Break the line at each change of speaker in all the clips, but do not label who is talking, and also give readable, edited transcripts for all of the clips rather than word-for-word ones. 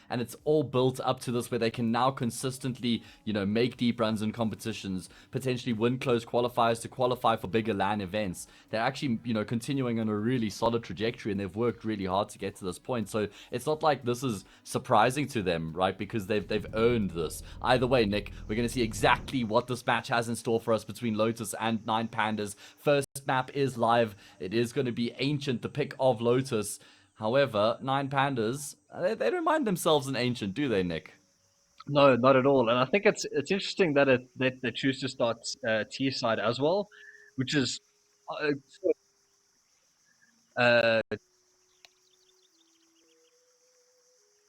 and it's all built up to this where they can now consistently, make deep runs in competitions, potentially win close qualifiers to qualify for bigger LAN events. They're actually, continuing on a really solid trajectory, and they've worked really hard to get to this point. So it's not like this is surprising to them, right? Because they've earned this. Either way, Nick, we're going to see exactly what this match has in store for us between Lotus and 9 Pandas. First map is live. It is going to be Ancient, the pick of Lotus. However, 9 Pandas, they don't mind themselves an Ancient, do they, Nick?
No, not at all. And I think it's interesting that they choose to start T side as well, which is uh,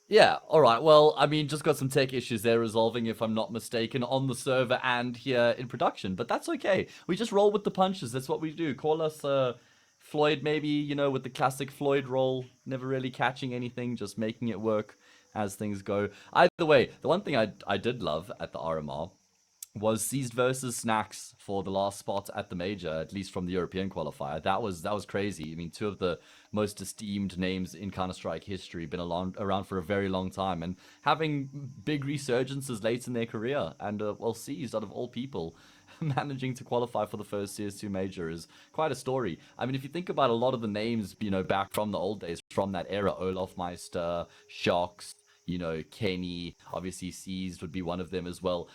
Yeah, alright, well, I mean, just got some tech issues they're resolving, if I'm not mistaken, on the server and here in production, but that's okay. We just roll with the punches, that's what we do. Call us, Floyd maybe, with the classic Floyd roll, never really catching anything, just making it work as things go. Either way, the one thing I did love at the RMR was Seized versus Snacks for the last spot at the major, at least from the European qualifier. That was crazy. I mean, two of the most esteemed names in Counter-Strike history, been around for a very long time, and having big resurgences late in their career. And, Seized, out of all people, managing to qualify for the first CS2 major is quite a story. I mean, if you think about a lot of the names, back from the old days, from that era, Olaf Meister, Shocks, Kenny, obviously Seized would be one of them as well.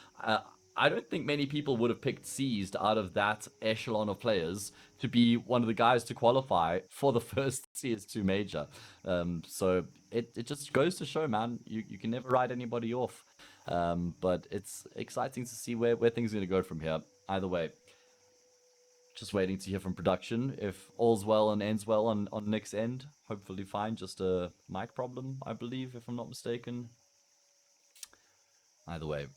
I don't think many people would have picked Seized out of that echelon of players to be one of the guys to qualify for the first CS2 major. So it just goes to show, man, you can never write anybody off. But it's exciting to see where things are going to go from here. Either way, just waiting to hear from production if all's well and ends well on Nick's end. Hopefully fine, just a mic problem, I believe, if I'm not mistaken. Either way.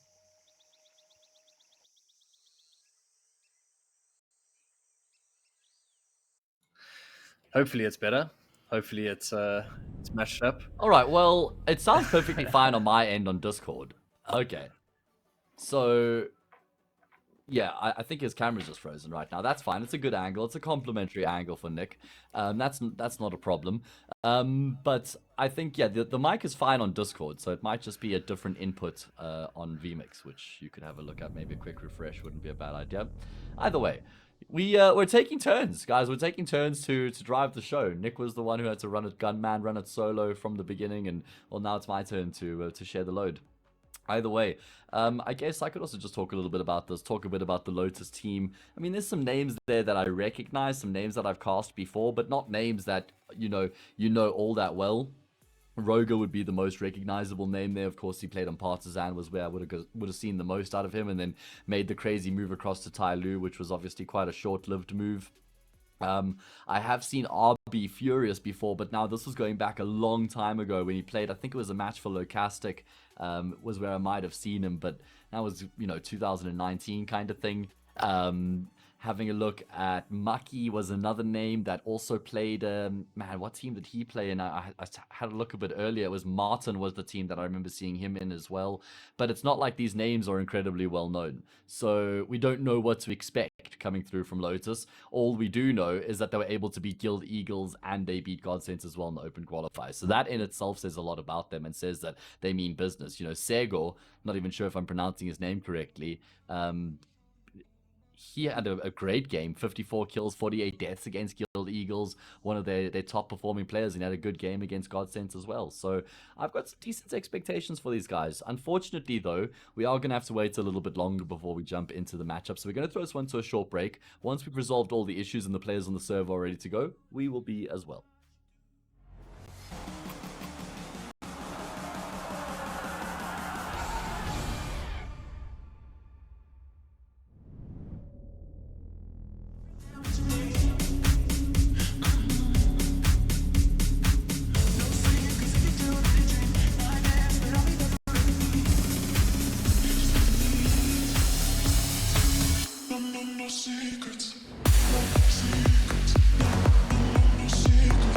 hopefully it's better. Hopefully it's matched up.
All right, well, it sounds perfectly fine on my end on Discord. Okay. So, yeah, I think his camera's just frozen right now. That's fine. It's a good angle. It's a complimentary angle for Nick. That's not a problem. But I think, yeah, the mic is fine on Discord, so it might just be a different input on vMix, which you could have a look at. Maybe a quick refresh wouldn't be a bad idea. Either way, we're taking turns, guys. We're taking turns to drive the show. Nick was the one who had to run it gunman, run it solo from the beginning, and well, now it's my turn to share the load. Either way, I guess I could also just talk a little bit about this, talk a bit about the Lotus team. I mean, there's some names there that I recognize, some names that I've cast before, but not names that, you know all that well. Roger would be the most recognizable name there. Of course, he played on Partisan, was where I would have seen the most out of him, and then made the crazy move across to Tyloo, which was obviously quite a short-lived move. I have seen rbfurious before, but now this was going back a long time ago when he played. I think it was a match for Locastic, was where I might have seen him, but that was 2019 kind of thing. Having a look at Mucky was another name that also played. Man, what team did he play in? I had a look a bit earlier. It was Martin was the team that I remember seeing him in as well. But it's not like these names are incredibly well known, so we don't know what to expect coming through from Lotus. All we do know is that they were able to beat Guild Eagles and they beat Godsense as well in the open qualifiers. So that in itself says a lot about them and says that they mean business. Segor, not even sure if I'm pronouncing his name correctly. He had a great game, 54 kills, 48 deaths against Guild Eagles, one of their top performing players, and he had a good game against Godsense as well. So I've got some decent expectations for these guys. Unfortunately, though, we are going to have to wait a little bit longer before we jump into the matchup. So we're going to throw this one to a short break. Once we've resolved all the issues and the players on the server are ready to go, we will be as well.
No secrets. No secrets. No secrets.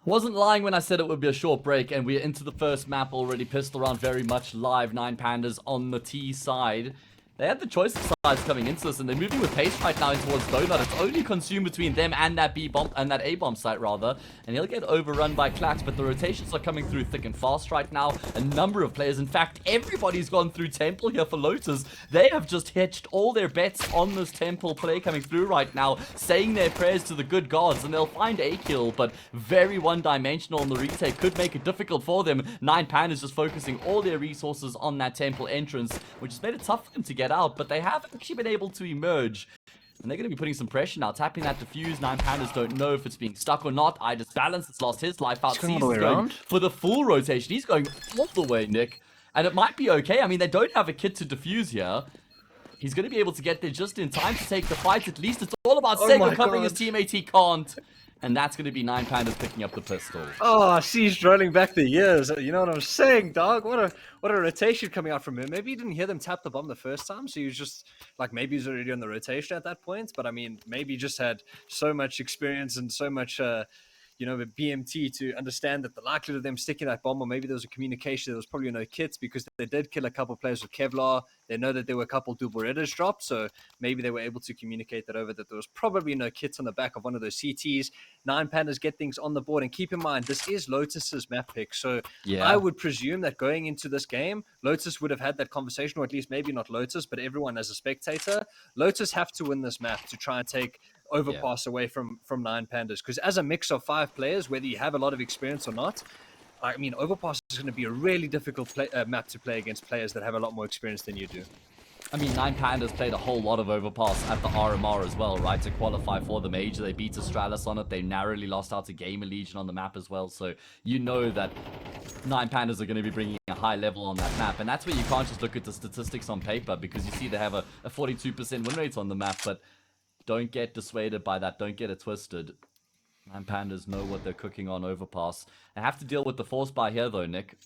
Wasn't lying when I said it would be a short break, and we're into the first map already. Pistol round very much live. 9 Pandas on the T side. They had the choice of sides coming into this, and they're moving with pace right now in towards Donut. It's only consumed between them and that B bomb and that A bomb site rather, and he'll get overrun by clax. But the rotations are coming through thick and fast right now. A number of players, in fact, everybody's gone through Temple here for Lotus. They have just hitched all their bets on this Temple play coming through right now, saying their prayers to the good gods, and they'll find a kill, but very one-dimensional on the retake could make it difficult for them. 9 Pandas just focusing all their resources on that Temple entrance, which has made it tough for them to get out, but they have actually been able to emerge. And they're going to be putting some pressure now, tapping that defuse. 9 Pandas don't know if it's being stuck or not. I just balance. It's lost his life out.
He's going
for the full rotation. He's going all the way, Nick. And it might be okay. I mean, they don't have a kit to defuse here. He's going to be able to get there just in time to take the fight. At least it's all about Sego covering his teammate. He can't. And that's going to be 9 Pandas picking up the pistol.
Oh, she's rolling back the years. You know what I'm saying, dog? What a rotation coming out from him. Maybe he didn't hear them tap the bomb the first time, so he was just like, maybe he's already on the rotation at that point. But I mean, maybe he just had so much experience and so much the BMT to understand that the likelihood of them sticking that bomb, or maybe there was a communication, there was probably no kits, because they did kill a couple players with Kevlar. They know that there were a couple double redders dropped, so maybe they were able to communicate that over, that there was probably no kits on the back of one of those CTs. 9 Pandas get things on the board, and keep in mind, this is Lotus's map pick, so yeah. I would presume that going into this game, Lotus would have had that conversation, or at least maybe not Lotus, but everyone as a spectator. Lotus have to win this map to try and take overpass away from 9 Pandas, because as a mix of 5 players, whether you have a lot of experience or not, I mean, overpass is going to be a really difficult map to play against players that have a lot more experience than you do.
I mean, 9 Pandas played a whole lot of overpass at the RMR as well, right, to qualify for the major. They beat Astralis on it. They narrowly lost out to Gamer Legion on the map as well, so you know that 9 Pandas are going to be bringing a high level on that map, and that's where you can't just look at the statistics on paper, because you see they have a 42% win rate on the map, but don't get dissuaded by that. Don't get it twisted. 9 Pandas know what they're cooking on overpass. They have to deal with the force buy here, though, Nick.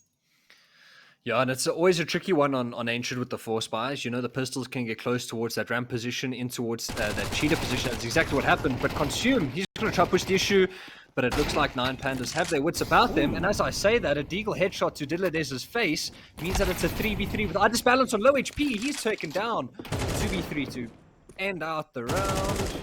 Yeah, and it's always a tricky one on Ancient with the force buys. You know, the pistols can get close towards that ramp position, in towards that cheetah position. That's exactly what happened. But Consume, he's going to try to push the issue, but it looks like 9 Pandas have their wits about them. And as I say that, a deagle headshot to Diladez's face means that it's a 3v3 with Idis Balance on low HP. He's taken down. 2v3 to end out the round.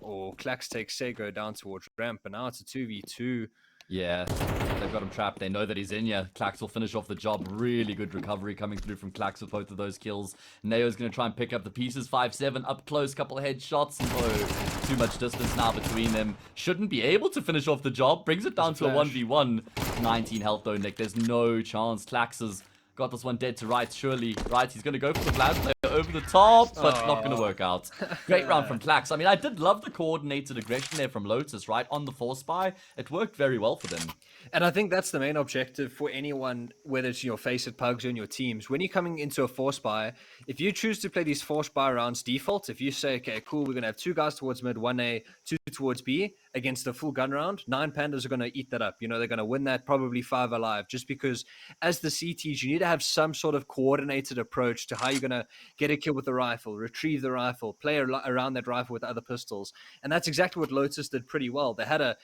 Oh, clax takes Sego down towards ramp, and now it's a 2v2.
Yeah, they've got him trapped. They know that he's in here. clax will finish off the job. Really good recovery coming through from clax with both of those kills. Neo's going to try and pick up the pieces. 5-7 up close, couple of headshots. No, too much distance now between them. Shouldn't be able to finish off the job. Brings it down to a 1v1. 19 health though, Nick. There's no chance. clax has got this one dead to rights, surely. Right, he's going to go for the blast player over the top, but not going to work out. Great round from clax. I mean, I did love the coordinated aggression there from Lotus, right, on the force buy. It worked very well for them.
And I think that's the main objective for anyone, whether it's your face at pugs or in your teams. When you're coming into a force buy, if you choose to play these force buy rounds default, if you say, okay, cool, we're going to have 2 guys towards mid, 1A, 2 towards B, against a full gun round, 9 Pandas are going to eat that up. You know, they're going to win that probably 5 alive, just because as the CTs, you need to have some sort of coordinated approach to how you're going to get a kill with the rifle, retrieve the rifle, play around that rifle with other pistols. And that's exactly what Lotus did pretty well. They had a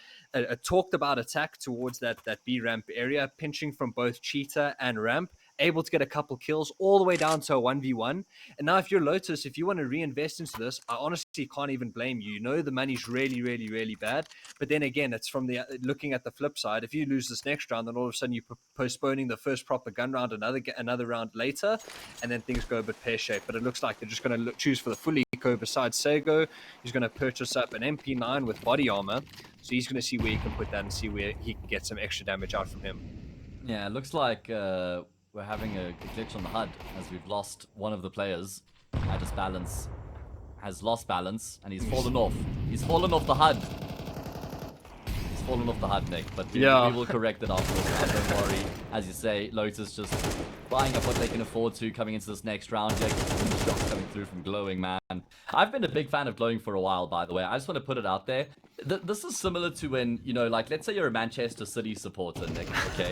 talked about attack towards that B ramp area, pinching from both cheetah and ramp, able to get a couple kills all the way down to a 1v1. And now if you're Lotus, if you want to reinvest into this, I honestly can't even blame you. You know the money's really, really, really bad. But then again, it's from the looking at the flip side. If you lose this next round, then all of a sudden you're postponing the first proper gun round another round later, and then things go a bit pear-shaped. But it looks like they're just going to choose for the full eco besides Sego. He's going to purchase up an MP9 with body armor. So he's going to see where he can put that and see where he can get some extra damage out from him.
Yeah, it looks like we're having a glitch on the HUD as we've lost one of the players. Idis Balance has lost balance, and he's fallen off. He's fallen off the HUD. He's fallen off the HUD, Nick, but we will correct it afterwards. Don't worry. As you say, Lotus just buying up what they can afford to coming into this next round. Yeah, shots coming through from Glowing, man. I've been a big fan of Glowing for a while, by the way. I just want to put it out there. This is similar to when, you know, like, let's say you're a Manchester City supporter, Nick, okay?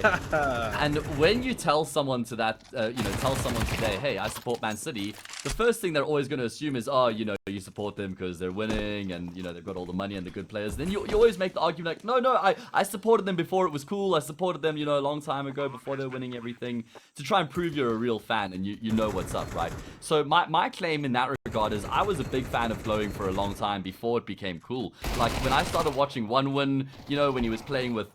And when you tell someone to that, you know, tell someone today, hey, I support Man City, the first thing they're always going to assume is, oh, you know, you support them because they're winning and, you know, they've got all the money and the good players. Then you always make the argument like, no, I supported them before it was cool. I supported them, you know, a long time ago before they were winning everything, to try and prove you're a real fan and you know what's up, right? So my claim in that regard is I was a big fan of Glowing for a long time before it became cool. Like, when I started watching One Win, you know, when he was playing with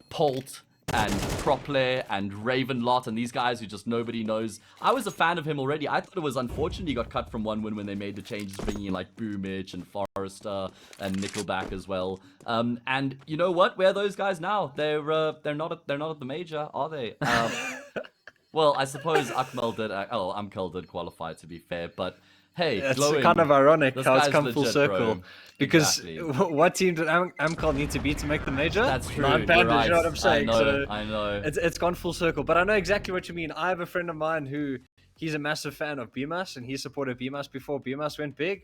Polt and Cropley and Ravenlot and these guys who just nobody knows, I was a fan of him already. I thought it was unfortunate he got cut from One Win when they made the changes, bringing in like Boomich and Forrester and Nickelback as well. And you know what? Where are those guys now? They're not at the major, are they? Well, I suppose Akmal did. Amkel did qualify, to be fair, but hey,
It's
Glowing,
kind of ironic
this
how it's
guy's
come full
legit,
circle.
bro.
Because
Exactly.
what team did Amcal need to beat to make the major?
That's true.
Nine
You're
Pandas,
right.
you know what I'm saying?
I know.
It's gone full circle. But I know exactly what you mean. I have a friend of mine who he's a massive fan of BMAS, and he supported BMAS before BMAS went big.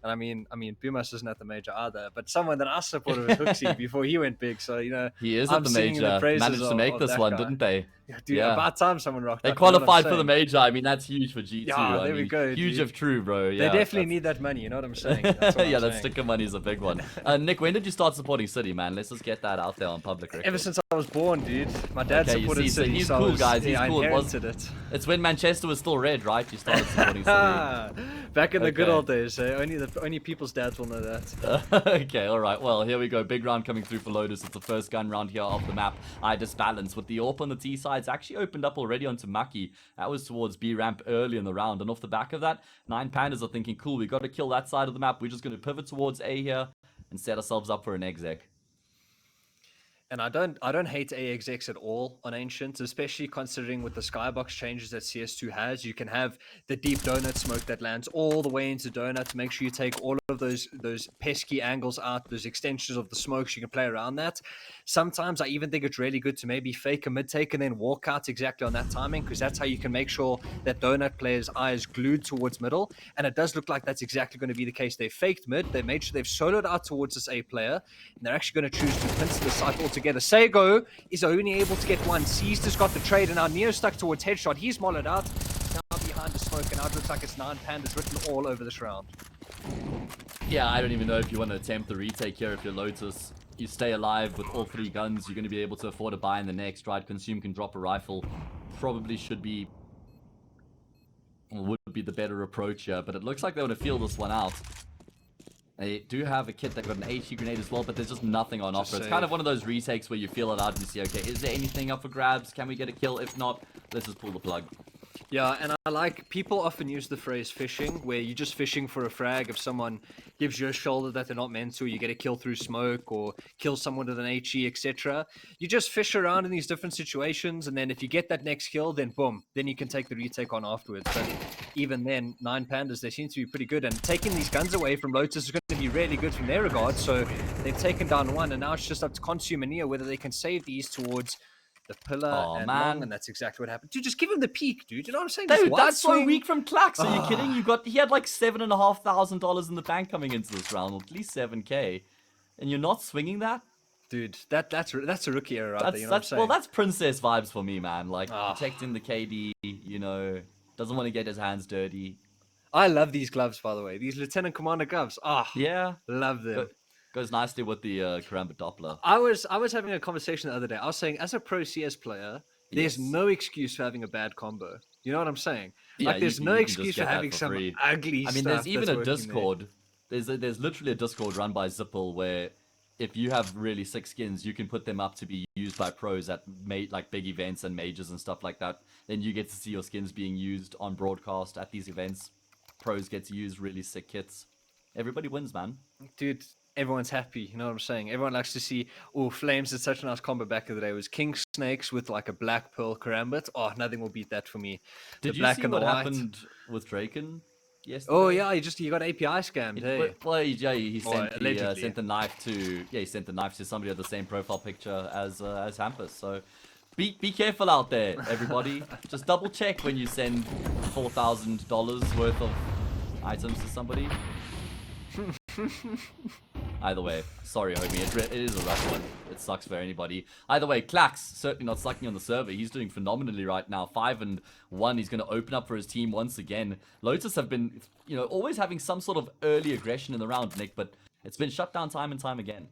And I mean, BMAS isn't at the major either, but someone that I supported was Hooksy before he went big. So, you know,
He is
I'm
at the
singing
major.
praises
Managed to make
of
this
that
one,
guy.
didn't they?
Yeah, dude,
Yeah.
about time someone rocked
They
up, you know what I'm
qualified for the
saying?
major. I mean, that's huge for G2.
Yeah,
I
there we
mean,
go,
huge
dude.
of true, bro.
They
Yeah,
definitely need that money, you know what I'm saying? That's what
yeah,
I'm
that
saying.
sticker money is a big one. Nick, when did you start supporting City, man? Let's just get that out there on public record.
Ever since I was born, dude. My dad
Okay, you
supported
see, so
City,
he's
so I
cool,
was-
guys. He's
yeah,
cool.
I inherited it.
It's when Manchester was still red, right? You started supporting City.
Back in the good
Okay.
old days, only people's dads will know that.
Okay, alright, well, here we go. Big round coming through for Lotus. It's the first gun round here off the map. I disbalance with the AWP on the T side. It's actually opened up already onto Maki. That was towards B ramp early in the round. And off the back of that, 9 Pandas are thinking, cool, we got to kill that side of the map. We're just going to pivot towards A here and set ourselves up for an exec.
And I don't hate AXX at all on Ancient, especially considering with the skybox changes that CS2 has. You can have the deep donut smoke that lands all the way into donut to make sure you take all of those pesky angles out, those extensions of the smokes. You can play around that. Sometimes I even think it's really good to maybe fake a mid take and then walk out exactly on that timing, because that's how you can make sure that donut player's eye is glued towards middle. And it does look like that's exactly going to be the case. They faked mid. They made sure they've soloed out towards this A player, and they're actually going to choose to pinch the site altogether. Sego is only able to get one. C's just got the trade, and now Neo stuck towards headshot. He's mollowed out. Now behind the smoke, and now it looks like it's 9 Pandas written all over this round.
Yeah, I don't even know if you want to attempt the retake here if you're Lotus. You stay alive with all 3 guns, you're going to be able to afford a buy in the next, right? Consume can drop a rifle. Probably should be... would be the better approach here, but it looks like they want to feel this one out. They do have a kit that got an HE grenade as well, but there's just nothing on offer. It's kind of one of those retakes where you feel it out and you see, okay, is there anything up for grabs? Can we get a kill? If not, let's just pull the plug.
Yeah, and I like, people often use the phrase fishing, where you're just fishing for a frag. If someone gives you a shoulder that they're not meant to, you get a kill through smoke or kill someone with an HE, etc. You just fish around in these different situations, and then if you get that next kill, then boom, then you can take the retake on afterwards. But even then, 9 Pandas, they seem to be pretty good, and taking these guns away from Lotus is going to be really good from their regard. So they've taken down one, and now it's just up to Consume and Neo whether they can save these towards the pillar and long, and that's exactly what happened. Dude, just give him the peak, dude. You know what I'm saying?
Dude,
Just
that's so
swing.
weak from Clax. Are you kidding? He had like $7,500 in the bank coming into this round, or at least 7K, and you're not swinging that?
Dude, that's a rookie error right there. You know what I'm saying?
Well, that's princess vibes for me, man. Like protecting the KD, you know, doesn't want to get his hands dirty.
I love these gloves, by the way. These Lieutenant Commander gloves.
Yeah,
love them.
Goes nicely with the Karamba Doppler.
I was having a conversation the other day. I was saying, as a pro CS player, there's no excuse for having a bad combo. You know what I'm saying?
Yeah,
like, there's no excuse for having some ugly stuff.
I mean, there's even a
that's
Discord. There's literally a Discord run by Zippel where if you have really sick skins, you can put them up to be used by pros at like big events and majors and stuff like that. Then you get to see your skins being used on broadcast at these events. Pros get to use really sick kits. Everybody wins, man.
Dude, everyone's happy. You know what I'm saying? Everyone likes to see, Flames did such a nice combo back in the day. It was King Snakes with like a black pearl karambit. Oh, nothing will beat that for me.
Did
the
you
black
see
and
what
the white.
happened with Draken yesterday?
Oh yeah, he got API scammed. Hey.
Well, he
allegedly.
sent the knife to somebody with the same profile picture as Hampus. So be careful out there, everybody. Just double check when you send $4,000 worth of items to somebody. Either way, sorry, homie. It is a rough one. It sucks for anybody. Either way, Clax, certainly not sucking on the server. He's doing phenomenally right now. 5-1. He's going to open up for his team once again. Lotus have been, always having some sort of early aggression in the round, Nick, but it's been shut down time and time again.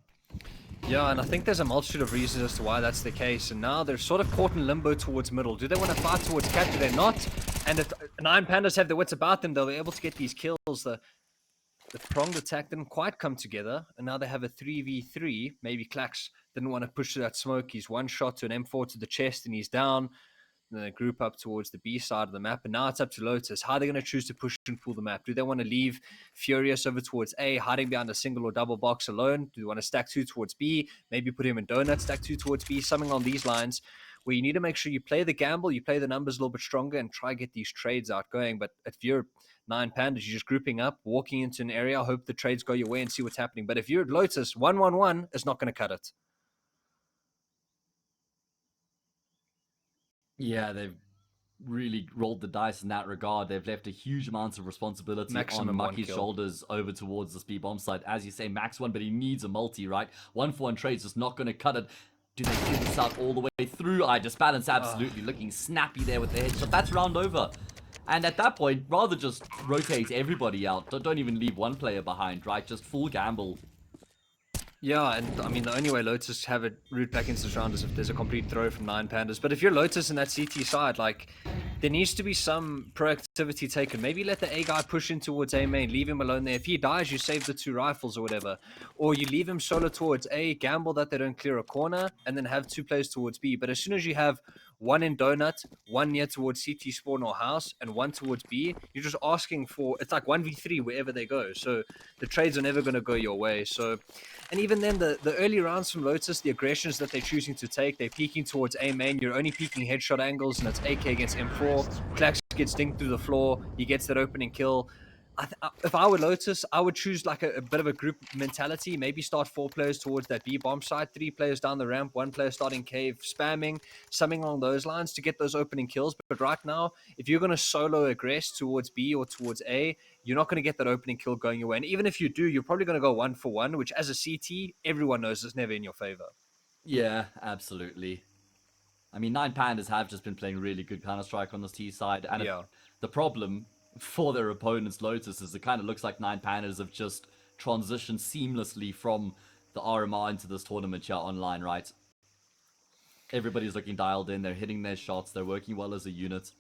Yeah, and I think there's a multitude of reasons as to why that's the case. And now they're sort of caught in limbo towards middle. Do they want to fight towards cat? Do they not? And if 9 Pandas have their wits about them, they'll be able to get these kills. The pronged attack didn't quite come together, and now they have a 3v3. Maybe Clax didn't want to push through that smoke. He's one shot to an M4 to the chest, and he's down. And they group up towards the B side of the map, and now it's up to Lotus. How are they going to choose to push and pull the map? Do they want to leave Furious over towards A, hiding behind a single or double box alone? Do they want to stack 2 towards B, maybe put him in donut, stack 2 towards B, something along these lines, where you need to make sure you play the gamble, you play the numbers a little bit stronger, and try to get these trades out going. But if you're 9 Pandas, you're just grouping up, walking into an area, hope the trades go your way and see what's happening. But if you're at Lotus, 1-1-1 is not going to cut it.
Yeah, they've really rolled the dice in that regard. They've left a huge amount of responsibility
Maximum
on
one
Mucky's
kill.
shoulders over towards the speed bomb side. As you say, max 1, but he needs a multi, right? 1-for-1 trades is not going to cut it. Do they get this out all the way through? I just balance absolutely looking snappy there with the headshot. That's round over. And at that point, rather just rotate everybody out. Don't even leave one player behind, right? Just full gamble.
Yeah, and I mean, the only way Lotus have it root back into this round is if there's a complete throw from 9 Pandas. But if you're Lotus in that CT side, like, there needs to be some proactivity taken. Maybe let the A guy push in towards A main, leave him alone there. If he dies, you save the 2 rifles or whatever. Or you leave him solo towards A, gamble that they don't clear a corner, and then have 2 players towards B. But as soon as you have 1 in donut, 1 near towards CT spawn or house, and 1 towards B, you're just asking for, it's like 1v3 wherever they go. So the trades are never going to go your way. So, and even then, the early rounds from Lotus, the aggressions that they're choosing to take, they're peeking towards A main. You're only peeking headshot angles, and it's AK against M4. Clax gets dinged through the floor. He gets that opening kill. If I were Lotus, I would choose like a bit of a group mentality. Maybe start 4 players towards that B bomb side, 3 players down the ramp, 1 player starting cave, spamming, something along those lines to get those opening kills. But right now, if you're going to solo aggress towards B or towards A, you're not going to get that opening kill going your way. And even if you do, you're probably going to go 1-for-1, which as a CT, everyone knows is never in your favor.
Yeah, absolutely. I mean, 9 Pandas have just been playing really good Counter-Strike on this T side. And the problem for their opponents, Lotus, is it kind of looks like 9 Pandas have just transitioned seamlessly from the RMR into this tournament here online, right? Everybody's looking dialed in. They're hitting their shots. They're working well as a unit.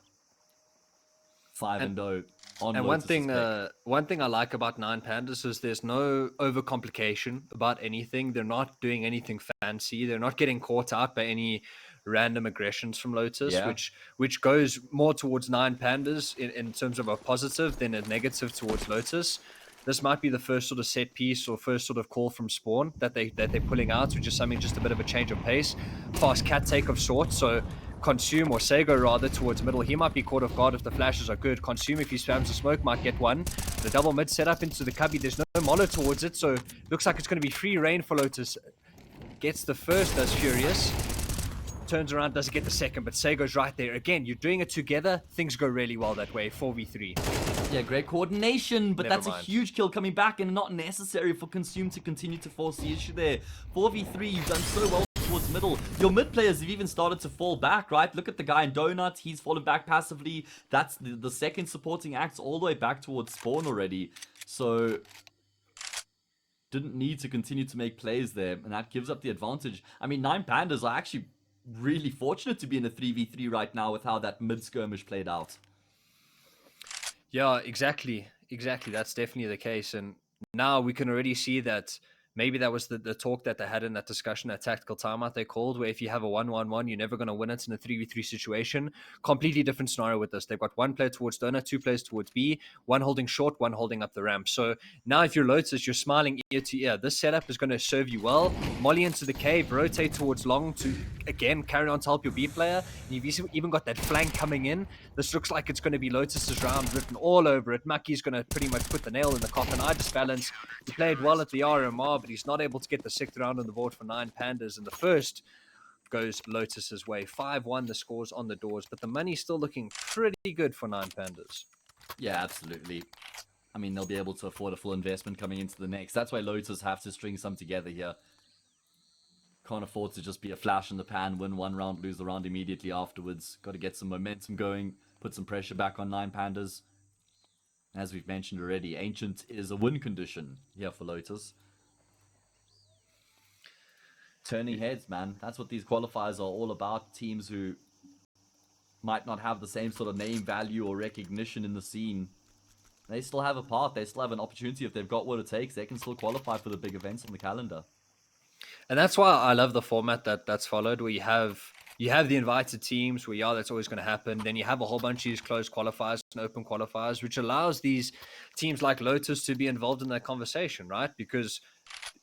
5-0 on
And
Lotus's
one thing I like about 9 Pandas is there's no overcomplication about anything. They're not doing anything fancy. They're not getting caught out by any random aggressions from Lotus,
Yeah.
which goes more towards 9 Pandas in terms of a positive than a negative towards Lotus. This might be the first sort of set piece or first sort of call from spawn that they're pulling out, which is something just a bit of a change of pace. Fast cat take of sorts. So Consume, or Sego rather, towards middle. He might be caught off guard if the flashes are good. Consume, if he spams the smoke, might get one. The double mid setup into the cubby. There's no mollo towards it, so looks like it's going to be free reign for Lotus. Gets the first, does Furious. Turns around, doesn't get the second, but Sego's right there. Again, you're doing it together. Things go really well that way. 4v3.
Yeah, great coordination, but
Never
that's
mind.
a huge kill coming back and not necessary for Consume to continue to force the issue there. 4v3, you've done so well towards middle. Your mid players have even started to fall back, right? Look at the guy in Donut. He's fallen back passively. That's the second supporting act all the way back towards spawn already. So didn't need to continue to make plays there, and that gives up the advantage. I mean, 9 Pandas are actually really fortunate to be in a 3v3 right now with how that mid skirmish played out.
Yeah, exactly. That's definitely the case. And now we can already see that maybe that was the talk that they had in that discussion, that tactical timeout they called, where if you have a 1-1-1, you're never going to win it in a 3v3 situation. Completely different scenario with this. They've got 1 player towards donut, 2 players towards B, 1 holding short, 1 holding up the ramp. So now if you're Lotus, you're smiling ear to ear. This setup is going to serve you well. Molly into the cave, rotate towards long to, again, carry on to help your B player. And you've even got that flank coming in. This looks like it's going to be Lotus's round written all over it. Maki's going to pretty much put the nail in the coffin. I just balance. He played well at the RMR, but he's not able to get the 6th round on the board for 9 Pandas. And the first goes Lotus's way. 5-1 the scores on the doors, but the money's still looking pretty good for 9 Pandas.
Yeah, absolutely. I mean, they'll be able to afford a full investment coming into the next. That's why Lotus have to string some together here. Can't afford to just be a flash in the pan, win one round, lose the round immediately afterwards. Got to get some momentum going, put some pressure back on 9 Pandas. As we've mentioned already, Ancient is a win condition here for Lotus. Turning heads, man. That's what these qualifiers are all about. Teams who might not have the same sort of name value or recognition in the scene. They still have a path. They still have an opportunity. If they've got what it takes, they can still qualify for the big events on the calendar.
And that's why I love the format that's followed, where you have the invited teams, where that's always going to happen. Then you have a whole bunch of these closed qualifiers and open qualifiers, which allows these teams like Lotus to be involved in that conversation, right? Because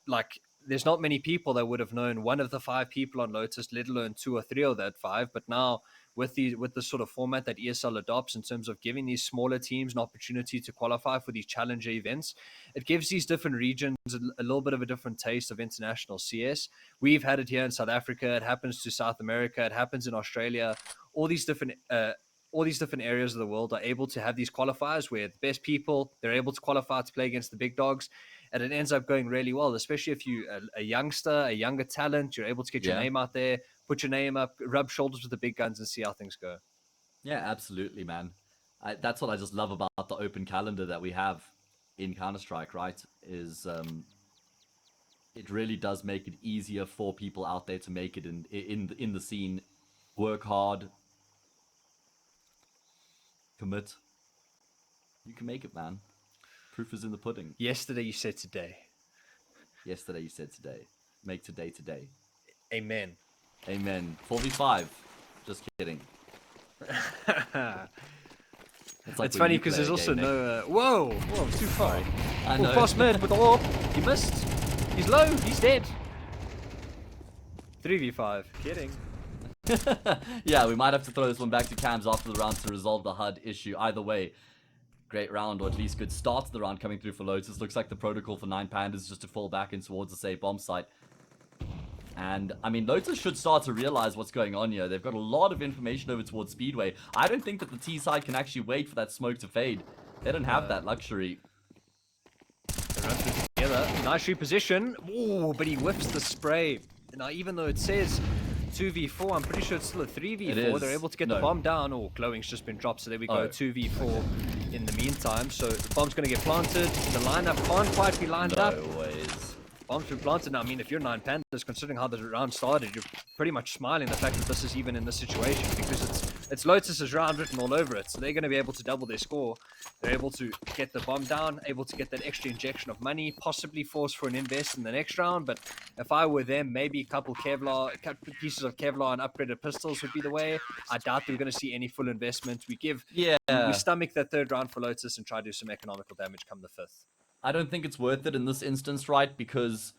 like there's not many people that would have known one of the 5 people on Lotus, let alone 2 or 3 of that 5. But now with the sort of format that ESL adopts in terms of giving these smaller teams an opportunity to qualify for these challenger events, it gives these different regions a little bit of a different taste of international CS. We've had it here in South Africa. It happens to South America. It happens in Australia. All these different areas of the world are able to have these qualifiers where the best people, they're able to qualify to play against the big dogs. And it ends up going really well, especially if you a youngster, a younger talent, you're able to get your name out there, put your name up, rub shoulders with the big guns and see how things go.
Yeah, absolutely, man. That's what I just love about the open calendar that we have in Counter-Strike, right? Is it really does make it easier for people out there to make it in the scene, work hard, commit. You can make it, man. Proof is in the pudding.
Yesterday you said today.
Yesterday you said today. Make today today.
Amen.
Amen. 4v5. Just kidding.
It's funny because there's also no... Whoa, too far.
I know.
Fast mid with the orb. He missed. He's low. He's dead. 3v5. Kidding.
Yeah, we might have to throw this one back to Cams after the round to resolve the HUD issue. Either way, great round, or at least good start to the round coming through for Lotus. Looks like the protocol for 9 Pandas is just to fall back in towards the safe bomb site. And, I mean, Lotus should start to realize what's going on here. They've got a lot of information over towards Speedway. I don't think that the T side can actually wait for that smoke to fade. They don't have that luxury.
They run through together. Nice reposition. Ooh, but he whiffs the spray. Now, even though it says 2v4, I'm pretty sure it's still a 3v4. They're able to get the bomb down. Oh, glowing's just been dropped, so there we go. 2v4 in the meantime. So the bomb's going to get planted. The lineup can't quite be lined up.
No ways.
Bomb's been planted now. I mean, if you're 9 Pandas, considering how the round started, you're pretty much smiling the fact that this is even in this situation, because it's Lotus's round written all over it. So they're going to be able to double their score. They're able to get the bomb down, able to get that extra injection of money, possibly force for an invest in the next round. But if I were them, maybe a couple pieces of Kevlar and upgraded pistols would be the way. I doubt we're going to see any full investment. We stomach that 3rd round for Lotus and try to do some economical damage come the 5th.
I don't think it's worth it in this instance, right? Because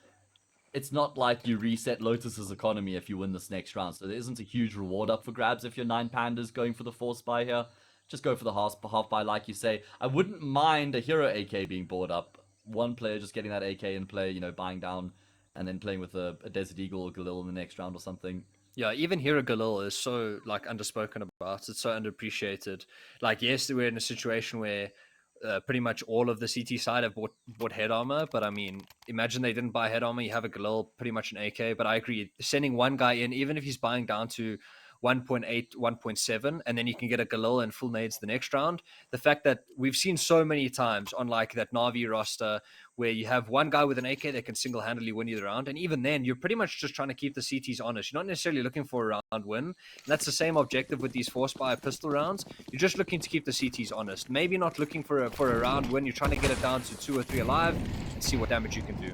it's not like you reset Lotus's economy if you win this next round. So there isn't a huge reward up for grabs if you're 9 Pandas going for the force buy here. Just go for the half buy, like you say. I wouldn't mind a hero AK being bought up. One player just getting that AK in play, you know, buying down and then playing with a Desert Eagle or Galil in the next round or something.
Yeah, even Hero Galil is so, like, underspoken about. It's so underappreciated. Like, yes, we're in a situation where pretty much all of the CT side have bought head armor, but I mean, imagine they didn't buy head armor. You have a Galil, pretty much an AK, but I agree, sending one guy in, even if he's buying down to 1.8, 1.7, and then you can get a Galil and full nades the next round. The fact that we've seen so many times on like that Na'Vi roster where you have one guy with an AK that can single-handedly win you the round, and even then, you're pretty much just trying to keep the CTs honest. You're not necessarily looking for a round win, and that's the same objective with these force buy pistol rounds. You're just looking to keep the CTs honest. Maybe not looking for a round win. You're trying to get it down to 2 or 3 alive and see what damage you can do.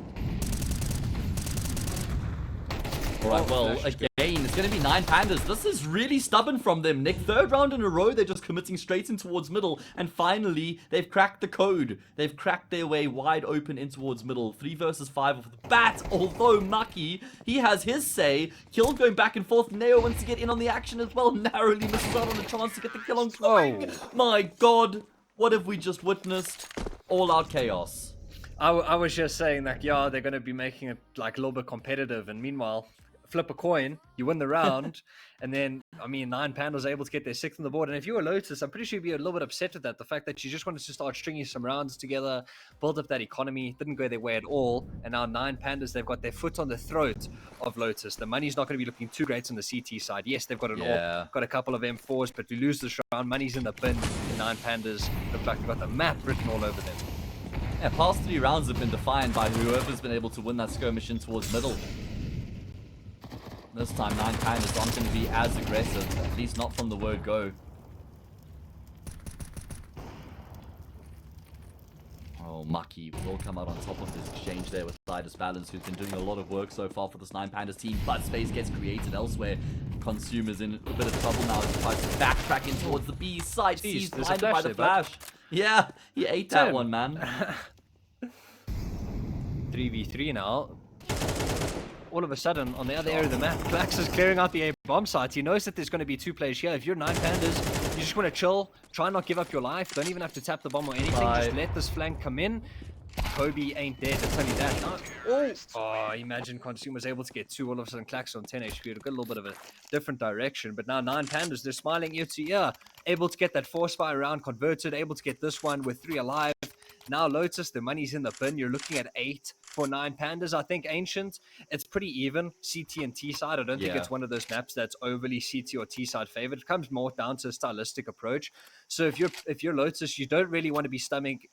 Alright, well, again, it's going to be 9 Pandas. This is really stubborn from them, Nick. 3rd round in a row, they're just committing straight in towards middle. And finally, they've cracked the code. They've cracked their way wide open in towards middle. 3 versus 5 off the bat. Although Maki, he has his say. Kill going back and forth. Neo wants to get in on the action as well. Narrowly misses out on the chance to get the kill on Chloe. My god, what have we just witnessed? All out chaos.
I was just saying that, yeah, they're going to be making it like a little bit competitive. And meanwhile, flip a coin, you win the round, and then, I mean, 9 Pandas able to get their 6th on the board. And if you were Lotus, I'm pretty sure you'd be a little bit upset with that. The fact that you just wanted to start stringing some rounds together, build up that economy, didn't go their way at all. And now 9 Pandas, they've got their foot on the throat of Lotus. The money's not going to be looking too great on the CT side. Yes, they've got an AWP, got a couple of M4s, but we lose this round. Money's in the bin. The 9 Pandas look like they've got the map written all over them.
Yeah, past 3 rounds have been defined by whoever's been able to win that skirmish in towards middle. This time, 9 Pandas aren't going to be as aggressive, at least not from the word go. Oh, Mucky will come out on top of this exchange there with Sidus Balance, who's been doing a lot of work so far for this 9 Pandas team, but space gets created elsewhere. Consumer's in a bit of trouble now as he tries to backtrack in towards the B side. He's blinded by the flash. Yeah, he ate that one, man.
3v3 now. All of a sudden, on the other area of the map, clax is clearing out the A bomb sites. He knows that there's going to be 2 players here. If you're 9 Pandas, you just want to chill, try and not give up your life. Don't even have to tap the bomb or anything. Just let this flank come in. Kobe ain't dead, it's only that. Oh, imagine Consume was able to get 2. All of a sudden, clax on 10 HP. It got a little bit of a different direction. But now 9 Pandas, they're smiling ear to ear. Able to get that 4-spy round converted. Able to get this one with 3 alive. Now Lotus, the money's in the bin. You're looking at 8 for 9 Pandas. I think Ancient, it's pretty even, CT and T side. I don't think it's one of those maps that's overly CT or T side favored. It comes more down to a stylistic approach. So if you're Lotus, you don't really want to be stomaching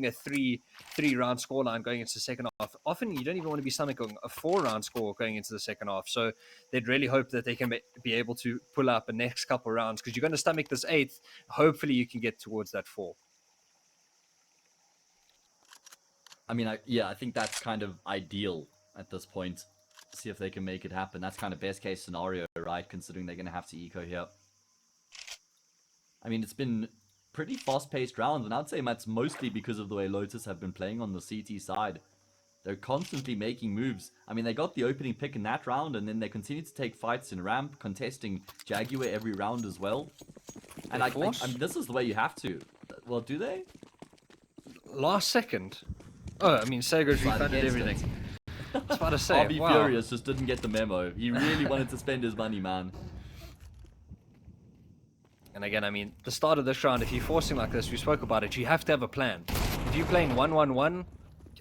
a 3-round scoreline going into the second half. Often you don't even want to be stomaching a 4-round score going into the second half. So they'd really hope that they can be able to pull up the next couple rounds, because you're going to stomach this 8th. Hopefully you can get towards that 4.
I mean, I think that's kind of ideal at this point. See if they can make it happen. That's kind of best case scenario, right? Considering they're going to have to eco here. I mean, it's been pretty fast-paced rounds, and I'd say that's mostly because of the way Lotus have been playing on the CT side. They're constantly making moves. I mean, they got the opening pick in that round, and then they continue to take fights in ramp, contesting Jaguar every round as well. And I mean, this is the way you have to. Well, do they?
Last second. Oh, I mean, Sega's refunded everything. I was about to say,
rbfurious just didn't get the memo. He really wanted to spend his money, man.
And again, I mean, the start of this round, if you're forcing like this, we spoke about it, you have to have a plan. If you're playing 1-1-1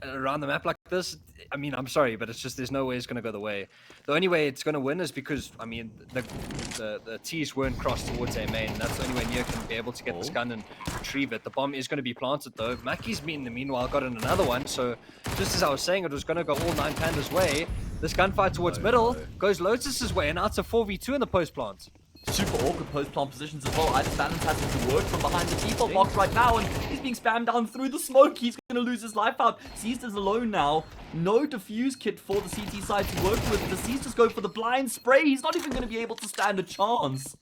around the map like this, I mean, I'm sorry, but it's just, there's no way it's going to go the way. The only way it's going to win is because, I mean, the T's weren't crossed towards their main. That's the only way Neo can be able to get this gun and retrieve it. The bomb is going to be planted, though. Mackey's in the meanwhile got in another one, so just as I was saying, it was going to go all 9 Pandas' way. This gunfight towards middle goes Lotus's way, and now it's a 4v2 in the post-plant.
Super awkward post-plant positions as well. Either Balance has to work from behind the default box right now, and he's being spammed down through the smoke. He's going to lose his life out. Seized is alone now. No defuse kit for the CT side to work with. The Seized just go for the blind spray. He's not even going to be able to stand a chance.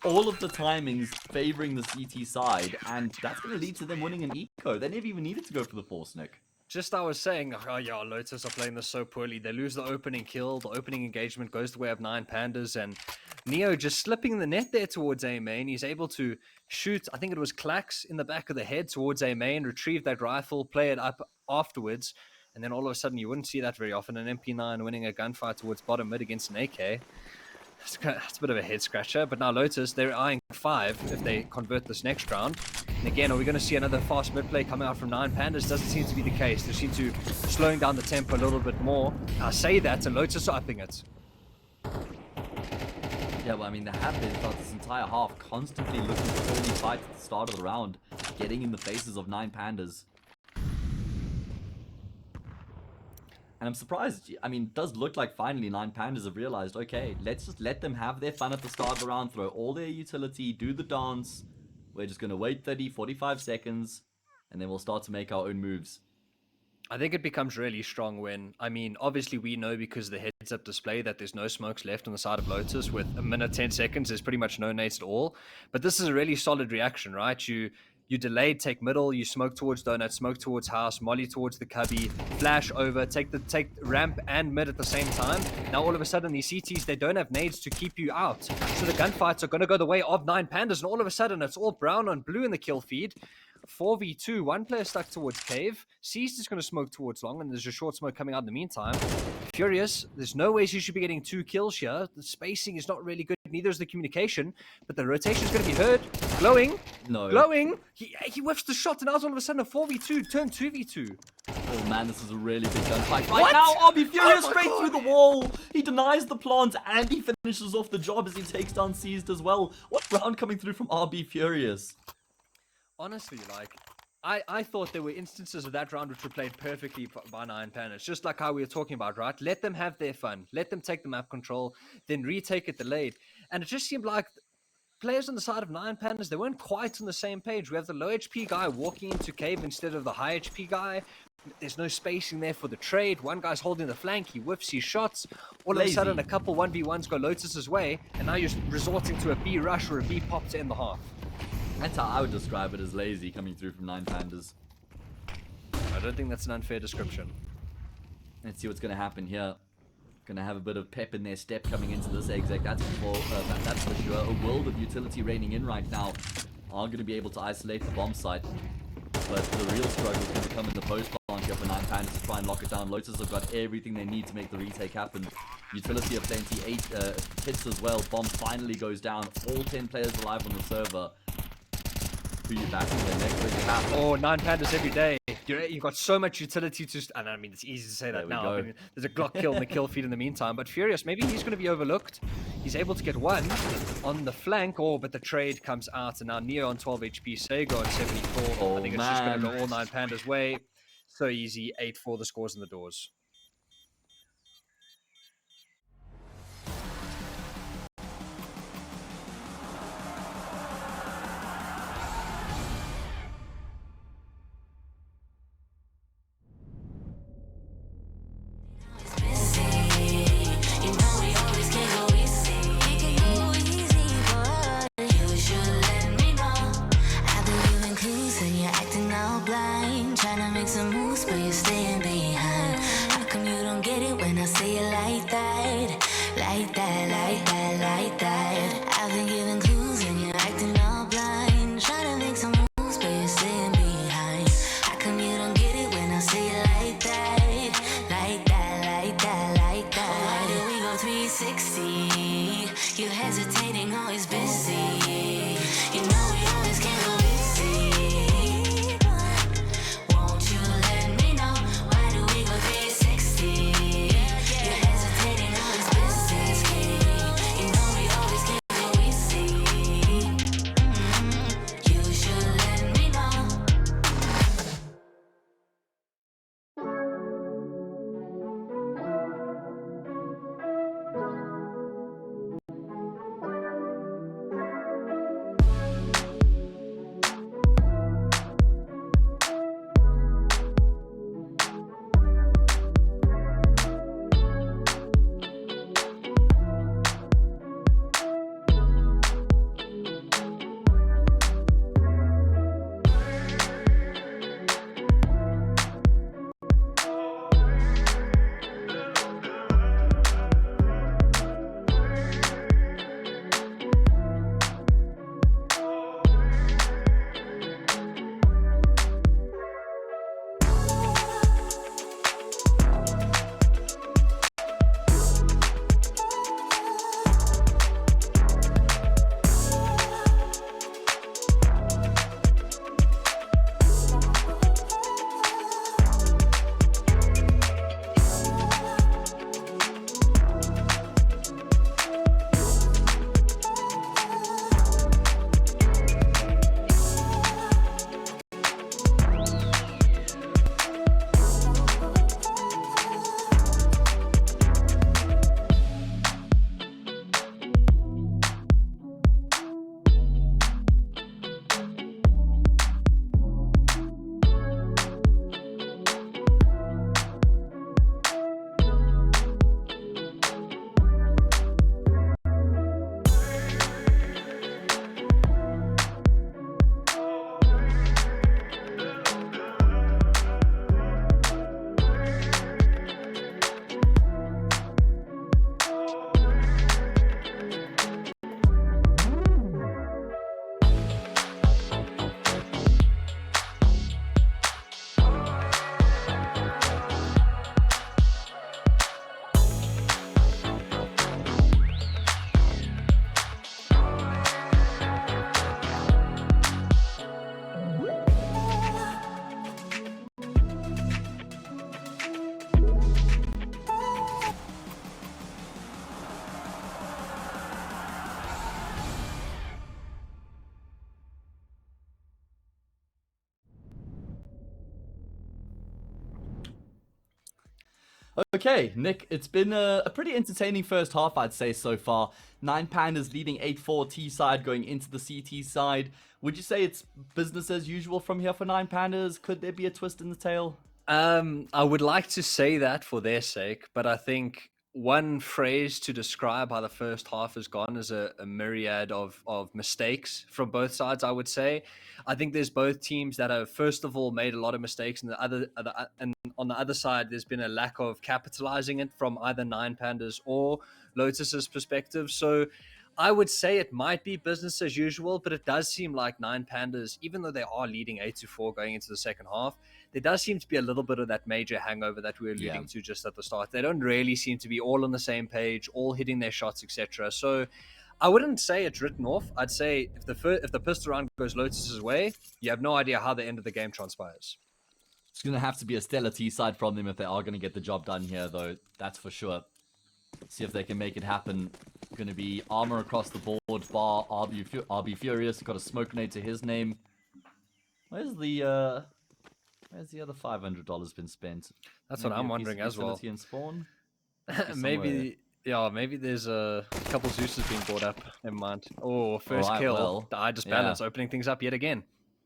All of the timings favoring the CT side, and that's going to lead to them winning an eco. They never even needed to go for the force, Nick.
Just I was saying, oh yeah, Lotus are playing this so poorly. They lose the opening kill. The opening engagement goes the way of 9 Pandas, and Neo just slipping the net there towards A main. He's able to shoot, I think it was clax in the back of the head towards A main, retrieve that rifle, play it up afterwards, and then all of a sudden you wouldn't see that very often. An MP9 winning a gunfight towards bottom mid against an AK. It's a bit of a head scratcher, but now Lotus, they're eyeing 5 if they convert this next round. And again, are we going to see another fast mid play coming out from 9 Pandas? Doesn't seem to be the case. They seem to slowing down the tempo a little bit more. I say that, and Lotus are upping it.
Yeah, well, I mean, they have been throughout this entire half constantly looking for early fights at the start of the round, getting in the faces of 9 Pandas. And I'm surprised. I mean, it does look like finally 9 Pandas have realized, okay, let's just let them have their fun at the start of the round, throw all their utility, do the dance. We're just going to wait 30, 45 seconds, and then we'll start to make our own moves.
I think it becomes really strong when, I mean, obviously we know because of the heads-up display that there's no smokes left on the side of Lotus. With a minute, 10 seconds, there's pretty much no nades at all. But this is a really solid reaction, right? You delayed, take middle, you smoke towards donut, smoke towards house, molly towards the cubby, flash over, take ramp and mid at the same time. Now all of a sudden these CTs, they don't have nades to keep you out. So the gunfights are going to go the way of 9 Pandas, and all of a sudden it's all brown on blue in the kill feed. 4v2, one player stuck towards cave. C's just going to smoke towards long, and there's a short smoke coming out in the meantime. Furious, there's no ways he should be getting 2 kills here. The spacing is not really good, neither is the communication, but the rotation is going to be heard. Glowing,
No.
glowing. He whiffs the shot, and now all of a sudden a 4v2 turned 2v2.
Oh man, this is a really big gunfight right now. rbfurious straight through the wall. He denies the plant and he finishes off the job as he takes down Seized as well. What round coming through from rbfurious?
Honestly, like, I thought there were instances of that round which were played perfectly by Nine Pandas, just like how we were talking about, right? Let them have their fun. Let them take the map control, then retake it delayed. And it just seemed like players on the side of Nine Pandas, they weren't quite on the same page. We have the low HP guy walking into cave instead of the high HP guy. There's no spacing there for the trade. One guy's holding the flank. He whiffs his shots. All of a sudden, a couple 1v1s go Lotus's way, and now you're resorting to a B rush or a B pop to end the half.
That's how I would describe it, as lazy coming through from Nine Pandas.
I don't think that's an unfair description.
Let's see what's going to happen here. Going to have a bit of pep in their step coming into this exec. That's for sure. A world of utility reigning in right now. Are going to be able to isolate the bomb site. But the real struggle is going to come in the post plant here for Nine Pandas to try and lock it down. Lotus have got everything they need to make the retake happen. Utility of plenty, 8 hits as well. Bomb finally goes down. All 10 players alive on the server. Who you backing there next?
Oh, Nine Pandas every day. You've got so much utility to... And I mean, it's easy to say that now. I mean, there's a Glock kill and the kill feed in the meantime. But Furious, maybe he's going to be overlooked. He's able to get one on the flank. Oh, but the trade comes out. And now Neo on 12 HP. Sego on 74.
Oh,
I think it's just going to go all Nine Pandas' way. So easy. 8-4 the scores in the doors.
Okay, Nick, it's been a pretty entertaining first half, I'd say, so far. 9 Pandas leading 8-4 T side going into the CT side. Would you say it's business as usual from here for 9 Pandas? Could there be a twist in the tail?
I would like to say that for their sake, but I think one phrase to describe how the first half has gone is a myriad of mistakes from both sides, I would say. I think there's both teams that have, first of all, made a lot of mistakes, and and on the other side, there's been a lack of capitalizing it from either Nine Pandas or Lotus's perspective. So I would say it might be business as usual, but it does seem like Nine Pandas, even though they are leading 8-4 going into the second half, there does seem to be a little bit of that major hangover that we were alluding to just at the start. They don't really seem to be all on the same page, all hitting their shots, etc. So I wouldn't say it's written off. I'd say if the pistol round goes Lotus's way, you have no idea how the end of the game transpires.
It's going to have to be a stellar T side from them if they are going to get the job done here, though. That's for sure. See if they can make it happen. Going to be armor across the board. Bar RB Furious. Got a smoke grenade to his name. Where's the other $500 been spent?
That's
Maybe
what I'm
a
wondering
piece of
as well.
utility in spawn?
maybe there's a couple Zeus's being brought up. Never mind. Oh, first
Alright,
kill.
well,
The eye balance opening things up yet again.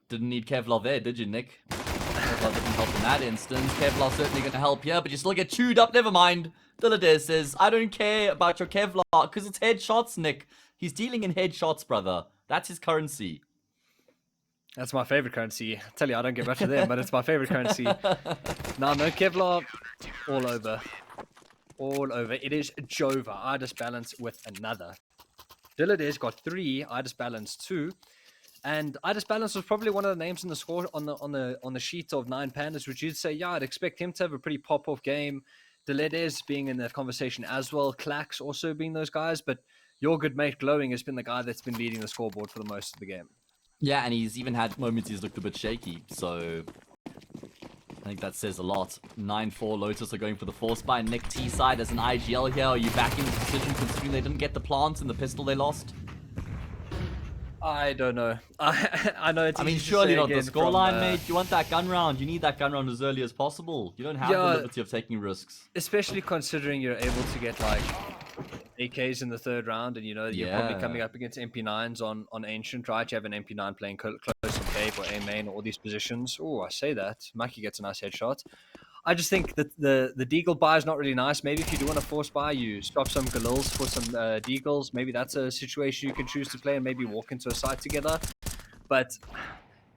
Didn't need Kevlar there, did you, Nick? Kevlar didn't help in that instance. Kevlar certainly going to help here, but you still get chewed up. Never mind. Dilladez says, I don't care about your Kevlar because it's headshots, Nick. He's dealing in headshots, brother. That's his currency.
That's my favorite currency. I tell you, I don't get much of them, but it's my favorite currency. No Kevlar. All over. All over. It is Jova. Idis balance with another. Dilladez got 3. Idis balance 2. And Idis balance was probably one of the names in the score on the sheet of 9 Pandas, which you'd say, yeah, I'd expect him to have a pretty pop-off game. Dilladez being in that conversation as well. Clax also being those guys. But your good mate Glowing has been the guy that's been leading the scoreboard for the most of the game.
Yeah, and he's even had moments he's looked a bit shaky, so I think that says a lot. 9-4 Lotus are going for the force by Nick T side as an IGL here. Are you backing the decision considering they didn't get the plant and the pistol they lost?
I don't know. I know it's.
I mean, surely not the scoreline, mate. You want that gun round. You need that gun round as early as possible. You don't have the liberty of taking risks.
Especially considering you're able to get like AKs in the third round, and you know you're probably coming up against MP9s on Ancient, right? You have an MP9 playing close to cave or A main or all these positions. Oh, I say that. Maki gets a nice headshot. I just think that the deagle buy is not really nice. Maybe if you do want to force buy, you swap some Galils for some deagles. Maybe that's a situation you can choose to play and maybe walk into a site together. But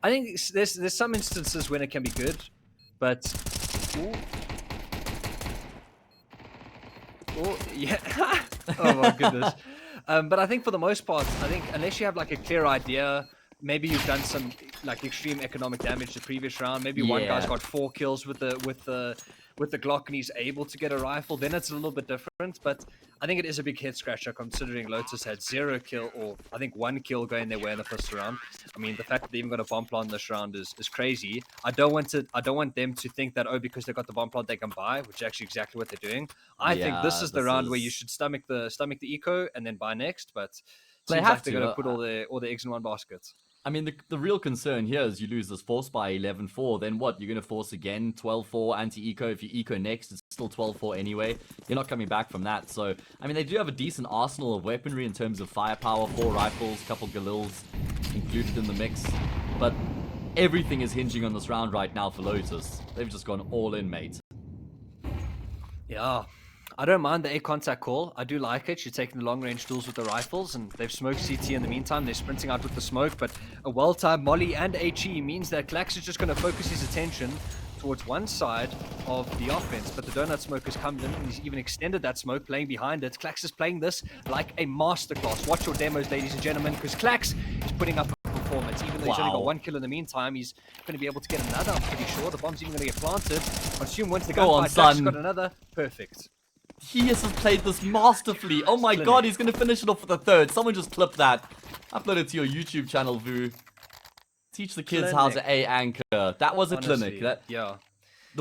I think there's some instances when it can be good, but yeah. Oh my goodness. But I think for the most part, I think unless you have like a clear idea, maybe you've done some like extreme economic damage the previous round. Maybe one guy's got 4 kills with the Glock and he's able to get a rifle. Then it's a little bit different. But I think it is a big head scratcher considering Lotus had 0 kill or I think 1 kill going their way in the first round. I mean, the fact that they even got a bomb plant this round is crazy. I don't want them to think that because they got the bomb plant they can buy, which is actually exactly what they're doing. I think this is the round where you should stomach the eco and then buy next. But
They
seems
have
like they're going to put all the eggs in one basket.
I mean, the real concern here is you lose this force by 11-4, then what? You're going to force again, 12-4 anti-eco. If you eco next, it's still 12-4 anyway. You're not coming back from that. So, I mean, they do have a decent arsenal of weaponry in terms of firepower, 4 rifles, couple Galils included in the mix. But everything is hinging on this round right now for Lotus. They've just gone all in, mate.
Yeah. I don't mind the A contact call. I do like it. You're taking the long range duels with the rifles, and they've smoked CT in the meantime. They're sprinting out with the smoke, but a well-timed molly and HE means that clax is just going to focus his attention towards one side of the offense, but the donut smoke has come in, and he's even extended that smoke, playing behind it. Clax is playing this like a masterclass. Watch your demos, ladies and gentlemen, because clax is putting up a performance. Even though he's only got 1 kill in the meantime, he's going to be able to get another, I'm pretty sure. The bomb's even going to get planted. Consume wins the gunfight. Clax has got another. Perfect.
He has played this masterfully. Oh my god, he's going to finish it off with a third. Someone just clip that. Upload it to your YouTube channel, Vu. Teach the kids how to A anchor. That was a clinic. The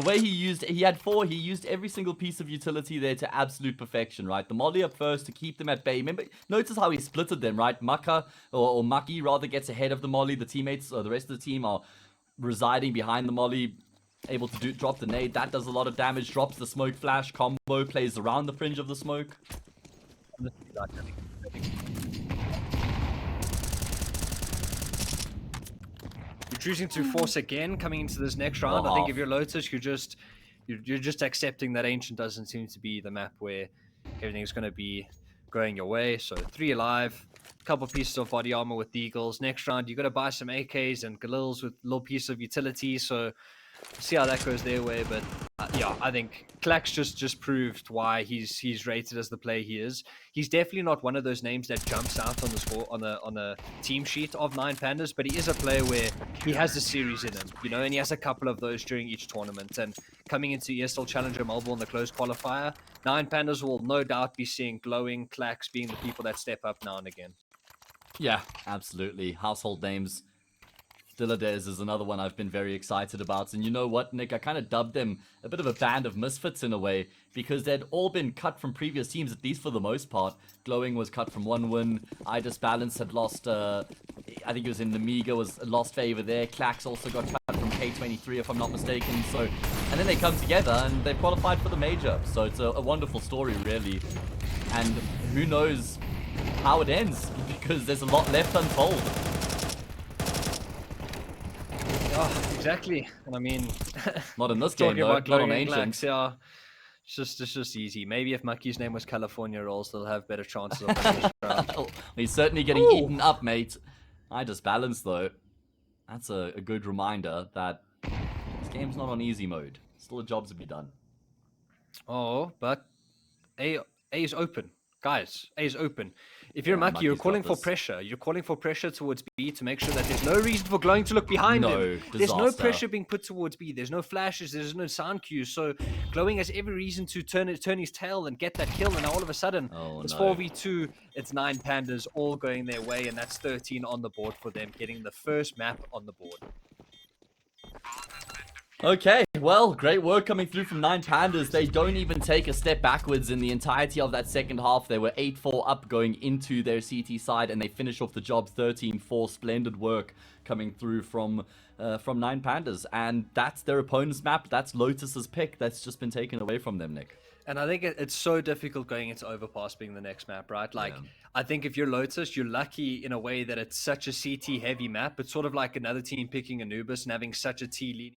way he used every single piece of utility there to absolute perfection, right? The molly up first to keep them at bay. Remember, notice how he splitted them, right? Maka, or Maki rather, gets ahead of the molly. The teammates, or the rest of the team are residing behind the molly. able to drop the nade. That does a lot of damage. Drops the smoke flash. Combo plays around the fringe of the smoke.
You're choosing to force again coming into this next round. I think if you're Lotus, you're just accepting that Ancient doesn't seem to be the map where everything's going to be going your way. So 3 alive, a couple pieces of body armor with Deagles. Next round, you got to buy some AKs and Galils with a little piece of utility. So see how that goes their way. But yeah, I think clax just proved why he's rated as the player he is. He's definitely not one of those names that jumps out on the score on the team sheet of 9Pandas, but he is a player where he has a series in him, you know, and he has a couple of those during each tournament. And coming into ESL Challenger Melbourne, the close qualifier, 9Pandas will no doubt be seeing Glowing, clax being the people that step up now and again.
Yeah, absolutely. Household names. Dilladez is another one I've been very excited about. And you know what, Nick? I kind of dubbed them a bit of a band of misfits in a way, because they'd all been cut from previous teams, at least for the most part. Glowing was cut from 1win. Balance had lost, I think it was in Namiga, was lost favor there. Clax also got cut from K23, if I'm not mistaken. So, and then they come together and they've qualified for the major. So it's a wonderful story, really. And who knows how it ends, because there's a lot left untold.
Oh, exactly. And I mean,
not in this game, though. Not on Ancient.
Yeah, it's just easy. Maybe if Mucky's name was California Rolls, they'll have better chances of winning this round.
He's certainly getting eaten up, mate. Balance, though. That's a good reminder that this game's not on easy mode. Still a job to be done.
Oh, but A is open. Guys, A is open. If you're Mucky, you're calling for pressure. You're calling for pressure towards B to make sure that there's no reason for Glowing to look behind him. There's no pressure being put towards B. There's no flashes. There's no sound cues. So Glowing has every reason to turn his tail and get that kill. And all of a sudden, it's 4v2. It's 9Pandas all going their way. And that's 13 on the board for them, getting the first map on the board.
Okay, well, great work coming through from 9Pandas. They don't even take a step backwards in the entirety of that second half. They were 8-4 up going into their CT side, and they finish off the job 13-4. Splendid work coming through from 9Pandas. And that's their opponent's map. That's Lotus's pick. That's just been taken away from them, Nick.
And I think it's so difficult going into Overpass being the next map, right? Like, yeah. I think if you're Lotus, you're lucky in a way that it's such a CT heavy map. It's sort of like another team picking Anubis and having such a T lead.